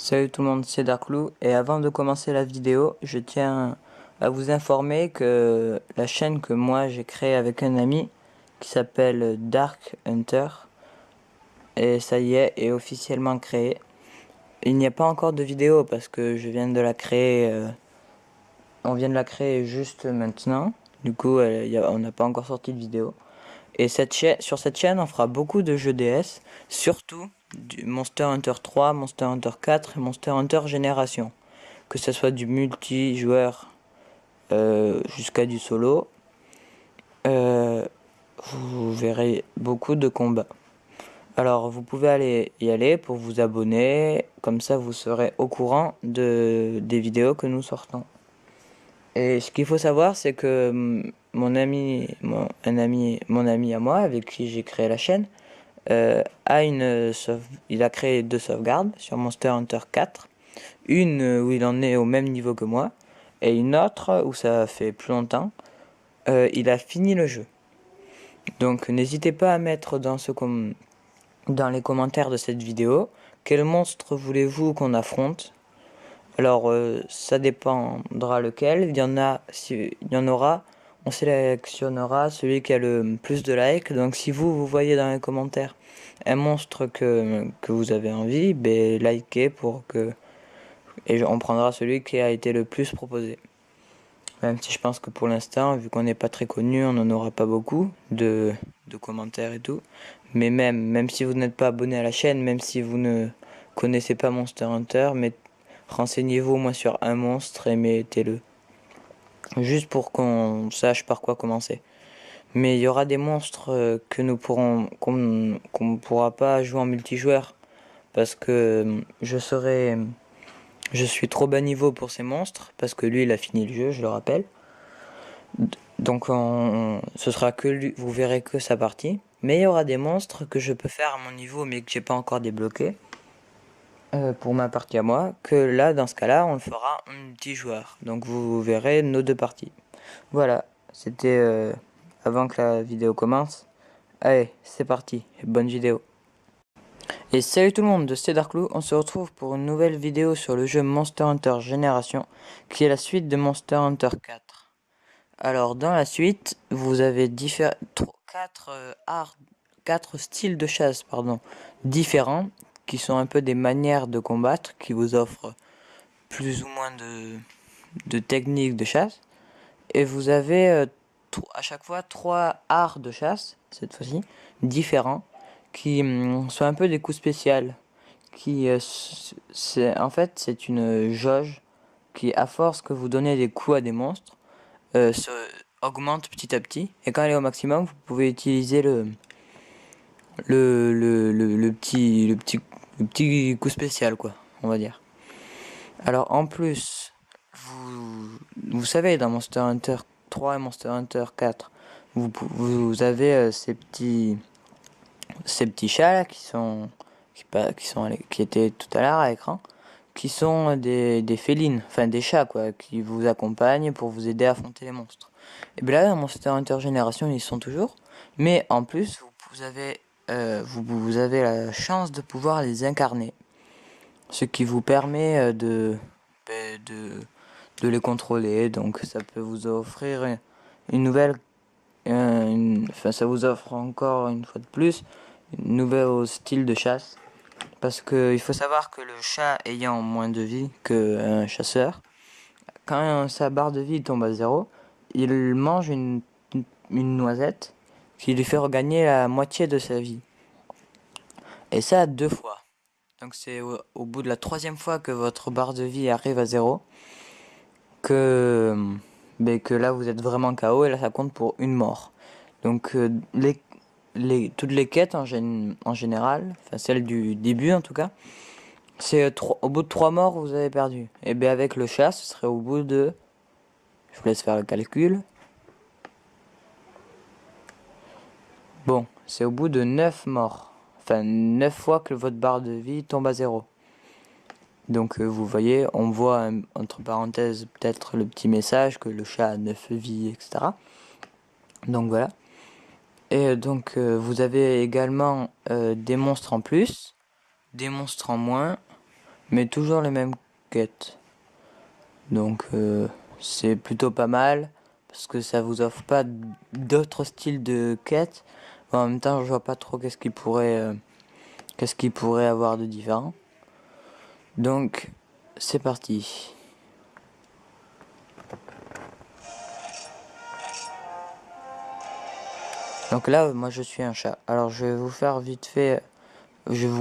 Salut tout le monde, c'est Darklou et avant de commencer la vidéo, je tiens à vous informer que la chaîne que moi j'ai créée avec un ami qui s'appelle Dark Hunter et ça y est officiellement créée. Il n'y a pas encore de vidéo parce que je viens de la créer, on vient de la créer juste maintenant. Du coup, on n'a pas encore sorti de vidéo. Et sur cette chaîne, on fera beaucoup de jeux DS, surtout du Monster Hunter 3, Monster Hunter 4 et Monster Hunter Génération. Que ce soit du multijoueur jusqu'à du solo, euh, vous verrez beaucoup de combats. Alors vous pouvez aller y aller pour vous abonner, comme ça vous serez au courant des vidéos que nous sortons. Et ce qu'il faut savoir, c'est que mon ami à moi, avec qui j'ai créé la chaîne, il a créé 2 sauvegardes sur Monster Hunter 4. Une où il en est au même niveau que moi, et une autre où ça fait plus longtemps. Il a fini le jeu. Donc n'hésitez pas à mettre dans les commentaires de cette vidéo quel monstre voulez-vous qu'on affronte. Alors ça dépendra lequel. Il y en aura. On sélectionnera celui qui a le plus de likes. Donc si vous voyez dans les commentaires un monstre que vous avez envie, ben likez et on prendra celui qui a été le plus proposé. Même si je pense que pour l'instant, vu qu'on n'est pas très connu, on n'en aura pas beaucoup de commentaires et tout. Mais même si vous n'êtes pas abonné à la chaîne, même si vous ne connaissez pas Monster Hunter, mais renseignez-vous au moins sur un monstre et mettez-le. Juste pour qu'on sache par quoi commencer. Mais il y aura des monstres qu'on pourra pas jouer en multijoueur. Parce que je suis trop bas niveau pour ces monstres. Parce que lui, il a fini le jeu, je le rappelle. Donc ce sera que lui, vous verrez que sa partie. Mais il y aura des monstres que je peux faire à mon niveau mais que j'ai pas encore débloqué pour ma partie à moi. Que là, dans ce cas-là, on le fera en multijoueur. Donc vous verrez nos 2 parties. Voilà, c'était avant que la vidéo commence. Allez, c'est parti, bonne vidéo. Et salut tout le monde, c'est Darklou, on se retrouve pour une nouvelle vidéo sur le jeu Monster Hunter Génération, qui est la suite de Monster Hunter 4. Alors dans la suite, vous avez 4 styles de chasse différents, qui sont un peu des manières de combattre, qui vous offrent plus ou moins de techniques de chasse. Et vous avez à chaque fois 3 arts de chasse, cette fois-ci, différents, qui sont un peu des coups spéciaux. En fait, c'est une jauge qui, à force que vous donnez des coups à des monstres, se augmente petit à petit. Et quand elle est au maximum, vous pouvez utiliser le petit coup spécial, quoi, on va dire. Alors en plus, vous savez, dans Monster Hunter 3 et Monster Hunter 4, vous avez ces petits chats là qui étaient tout à l'heure à l'écran, qui sont des félines, enfin des chats quoi, qui vous accompagnent pour vous aider à affronter les monstres. Et bien là, dans Monster Hunter Génération, ils y sont toujours, mais en plus, vous avez la chance de pouvoir les incarner, ce qui vous permet ben, de les contrôler. Donc ça peut vous offrir une nouvelle, enfin ça vous offre encore une fois de plus une nouvelle style de chasse. Parce que il faut savoir que le chat ayant moins de vie qu'un chasseur, quand sa barre de vie tombe à 0, il mange une noisette qui lui fait regagner la moitié de sa vie. Et ça 2 fois. Donc c'est au bout de la 3e fois que votre barre de vie arrive à 0 que, que là vous êtes vraiment KO et là ça compte pour une mort. Donc toutes les quêtes en général, enfin celles du début en tout cas, c'est au bout de 3 morts vous avez perdu. Et bien avec le chat ce serait au bout de... Je vous laisse faire le calcul. Bon, c'est au bout de 9 morts. Enfin 9 fois que votre barre de vie tombe à 0. Donc vous voyez, on voit entre parenthèses peut-être le petit message que le chat a 9 vies, etc. Donc voilà. Et donc vous avez également des monstres en plus, des monstres en moins, mais toujours les mêmes quêtes. Donc c'est plutôt pas mal parce que ça vous offre pas d'autres styles de quêtes. En même temps, je vois pas trop qu'est-ce qu'il pourrait avoir de différent. Donc c'est parti. Donc là, moi je suis un chat. Alors je vais vous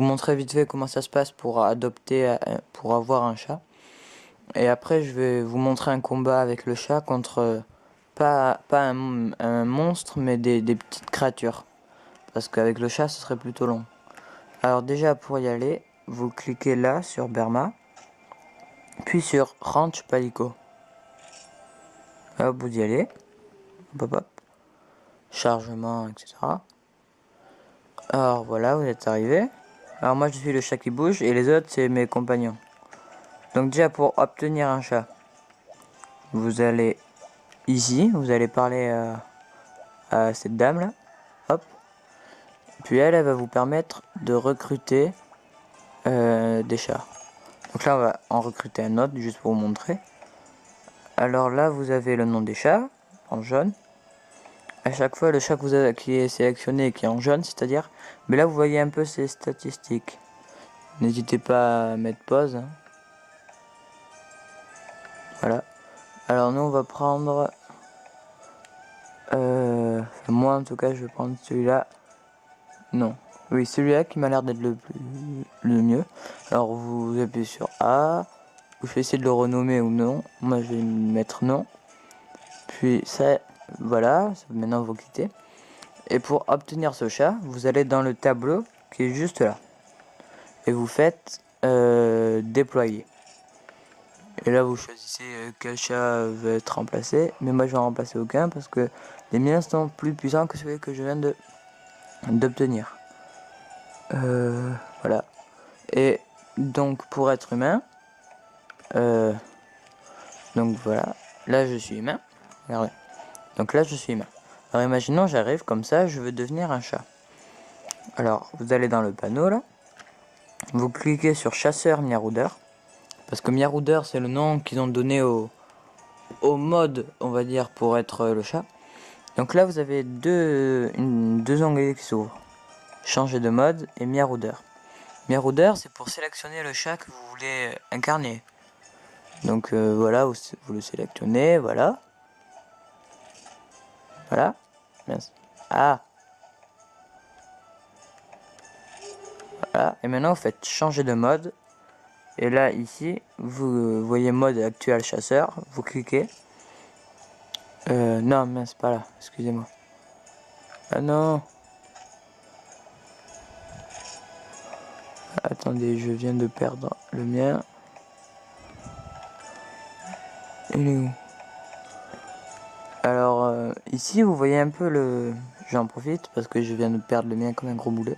montrer vite fait comment ça se passe pour pour avoir un chat. Et après, je vais vous montrer un combat avec le chat contre pas un monstre, mais des petites créatures. Parce qu'avec le chat, ce serait plutôt long. Alors déjà, pour y aller, vous cliquez là sur Berma, puis sur Ranch Palico. Hop, vous y allez. Hop, hop, hop. Chargement, etc. Alors voilà, vous êtes arrivé. Alors moi, je suis le chat qui bouge et les autres, c'est mes compagnons. Donc déjà, pour obtenir un chat, vous allez ici, vous allez parler à cette dame là. Hop. Puis elle va vous permettre de recruter des chats. Donc là, on va en recruter un autre, juste pour vous montrer. Alors là, vous avez le nom des chats, en jaune. À chaque fois, le chat qui est sélectionné et qui est en jaune, c'est-à-dire... Mais là, vous voyez un peu ses statistiques. N'hésitez pas à mettre pause. Hein. Voilà. Alors nous, on va prendre... moi, en tout cas, je vais prendre celui-là. Non. Oui, celui-là qui m'a l'air d'être le mieux. Alors, vous appuyez sur A. Vous pouvez essayer de le renommer ou non. Moi, je vais mettre non. Puis ça, voilà. Maintenant, vous quittez. Et pour obtenir ce chat, vous allez dans le tableau qui est juste là. Et vous faites déployer. Et là, vous choisissez quel chat veut être remplacé. Mais moi, je vais en remplacer aucun parce que les miens sont plus puissants que celui que je viens d'obtenir. Voilà. Et donc, pour être humain, donc voilà. Là, je suis humain. Regardez. Donc là, je suis humain. Alors, imaginons, j'arrive comme ça, je veux devenir un chat. Alors, vous allez dans le panneau là. Vous cliquez sur chasseur miaroudeur. Parce que miaroudeur, c'est le nom qu'ils ont donné au mode, on va dire, pour être le chat. Donc là, vous avez deux onglets qui s'ouvrent. Changer de mode et miaroudeur. Miaroudeur, c'est pour sélectionner le chat que vous voulez incarner. Donc voilà, vous le sélectionnez, voilà. Voilà. Mince. Ah. Voilà. Et maintenant, vous faites changer de mode. Et là, ici, vous voyez mode actuel chasseur. Vous cliquez. Non, mince, pas là. Excusez-moi. Ah non. Attendez, je viens de perdre le mien. Il est où? Alors, ici, vous voyez un peu le... J'en profite parce que je viens de perdre le mien comme un gros boulet.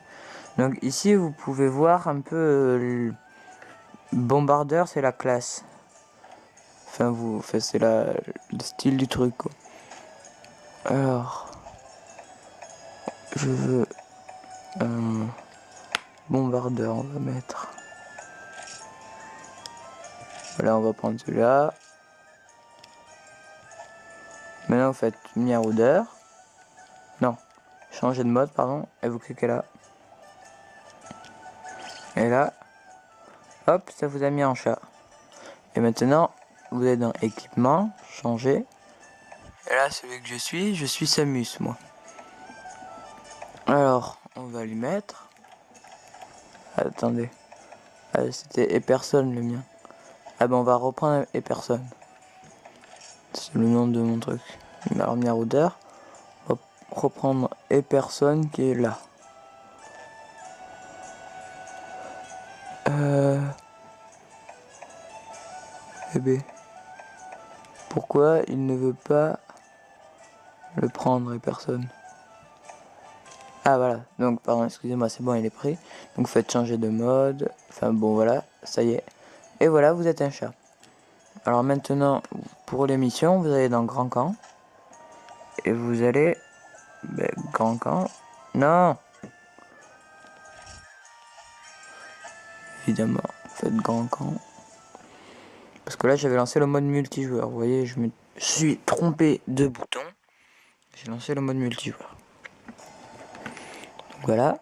Donc ici, vous pouvez voir un peu... Bombardeur, c'est la classe. Enfin, c'est le style du truc, quoi. Alors, je veux un bombardeur, on va mettre. Voilà, on va prendre celui-là. Maintenant, vous faites miaroudeur. Non, changer de mode, pardon. Et vous cliquez là. Et là, hop, ça vous a mis en chat. Et maintenant, vous êtes dans équipement, changer. Et là, celui que je suis Samus, moi. Alors, on va lui mettre. Attendez. Ah, c'était Epperson le mien. Ah ben, on va reprendre Epperson. C'est le nom de mon truc. Alors, miaroudeur. On va reprendre Epperson qui est là. Bébé. Pourquoi il ne veut pas le prendre Epperson? Ah voilà, donc pardon, excusez-moi, c'est bon, il est pris. Donc faites changer de mode. Enfin bon voilà, ça y est. Et voilà, vous êtes un chat. Alors maintenant, pour l'émission, vous allez dans Grand Camp. Et vous allez... Ben, Grand Camp. Non. Évidemment. Faites grand camp. Parce que là j'avais lancé le mode multijoueur. Vous voyez, je me suis trompé de bouton. J'ai lancé le mode multijoueur. Donc voilà.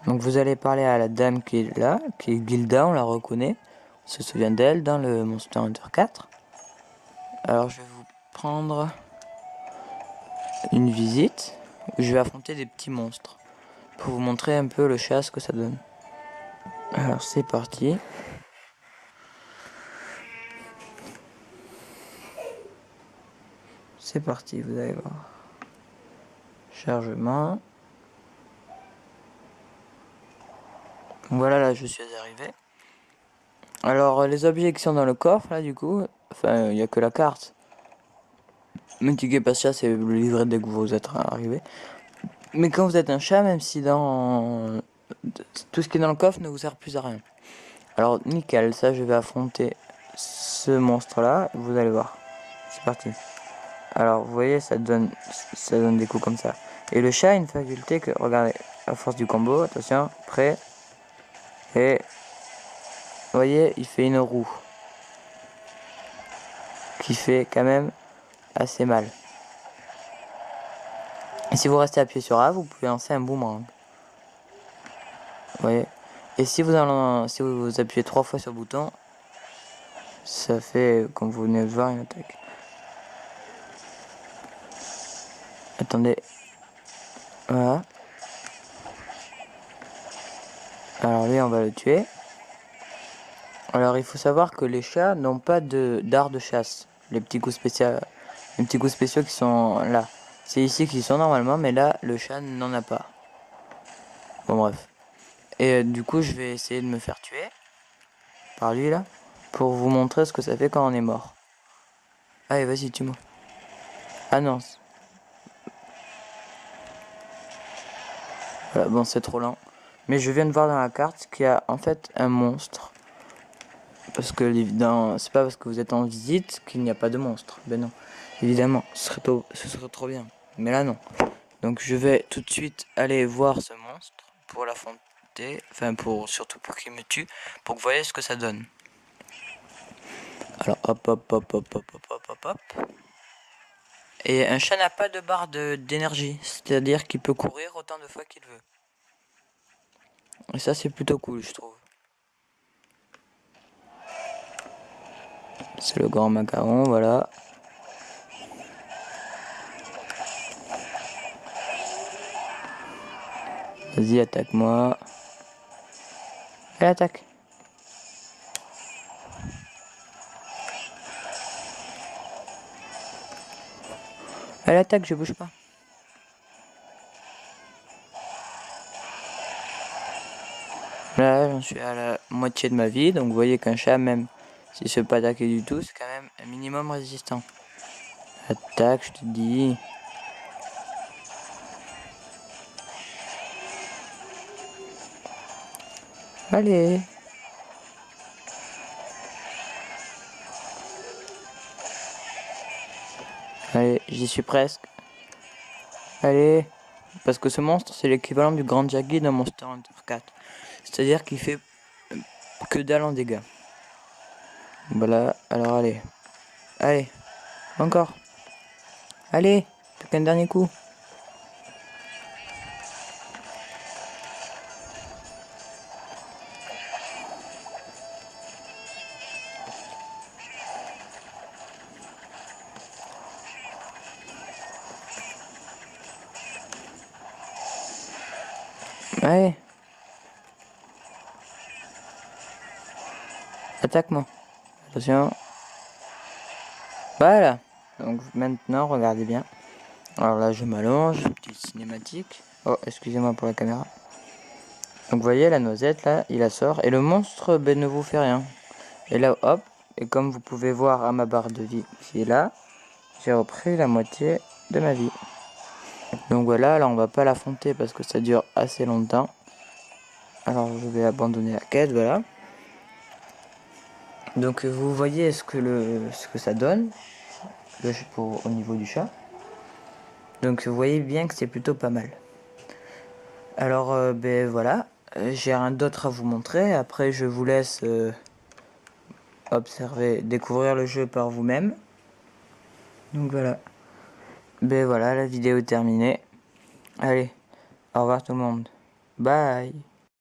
Donc vous allez parler à la dame qui est là, qui est Gilda, on la reconnaît. On se souvient d'elle dans le Monster Hunter 4. Alors je vais vous prendre une visite où je vais affronter des petits monstres. Pour vous montrer un peu le chat, ce que ça donne. Alors c'est parti. C'est parti, vous allez voir. Chargement. Voilà, là je suis arrivé. Alors les objets qui sont dans le coffre, là du coup, enfin il n'y a que la carte. Multiqué pas chat, c'est le livret dès que vous êtes arrivé. Mais quand vous êtes un chat, même si dans tout ce qui est dans le coffre ne vous sert plus à rien. Alors nickel, ça je vais affronter ce monstre là, vous allez voir. C'est parti. Alors vous voyez, ça donne des coups comme ça. Et le chat a une faculté que, regardez, à force du combo, attention, prêt. Et vous voyez, il fait une roue. Qui fait quand même assez mal. Et si vous restez appuyé sur A, vous pouvez lancer un boomerang. Vous voyez. Et si vous appuyez 3 fois sur le bouton, ça fait, comme vous venez de voir, une attaque. Attendez. Voilà. Alors lui, on va le tuer. Alors il faut savoir que les chats n'ont pas d'art de chasse. Les petits coups spéciaux qui sont là. C'est ici qu'ils sont normalement, mais là, le chat n'en a pas. Bon bref. Et du coup, je vais essayer de me faire tuer. Par lui là. Pour vous montrer ce que ça fait quand on est mort. Allez, vas-y, tue-moi. Ah non. Voilà, bon, c'est trop lent. Mais je viens de voir dans la carte qu'il y a en fait un monstre. Parce que c'est pas parce que vous êtes en visite qu'il n'y a pas de monstre. Ben non. Évidemment, ce serait trop bien. Mais là, non. Donc je vais tout de suite aller voir ce monstre pour l'affronter. Enfin, surtout pour qu'il me tue. Pour que vous voyez ce que ça donne. Alors, hop, hop, hop, hop, hop, hop, hop, hop, hop. Et un chat n'a pas de barre d'énergie. C'est-à-dire qu'il peut courir autant de fois qu'il veut. Et ça, c'est plutôt cool, je trouve. C'est le grand macaron, voilà. Vas-y, attaque-moi. Elle attaque. Elle attaque, je bouge pas. Là, j'en suis à la moitié de ma vie, donc vous voyez qu'un chat, même s'il se peut pas attaquer du tout, c'est quand même un minimum résistant. Attaque, je te dis. Allez. Allez, j'y suis presque. Allez. Parce que ce monstre, c'est l'équivalent du Grand Jaggi dans Monster Hunter 4. C'est-à-dire qu'il fait que dalle en dégâts. Voilà, alors allez. Allez. Encore. Allez. Plus qu'un dernier coup. Allez. Attaque-moi. Attention. Voilà. Donc maintenant, regardez bien. Alors là, je m'allonge. Petite cinématique. Oh, excusez-moi pour la caméra. Donc vous voyez, la noisette, là, il la sort. Et le monstre, ben, ne vous fait rien. Et là, hop. Et comme vous pouvez voir à ma barre de vie qui est là, j'ai repris la moitié de ma vie. Donc voilà, là, on va pas l'affronter parce que ça dure assez longtemps. Alors je vais abandonner la quête, voilà. Donc vous voyez ce que ça donne au niveau du chat. Donc vous voyez bien que c'est plutôt pas mal. Alors ben voilà, j'ai rien d'autre à vous montrer. Après, je vous laisse observer, découvrir le jeu par vous-même. Donc voilà. Ben voilà, la vidéo est terminée. Allez, au revoir tout le monde. Bye.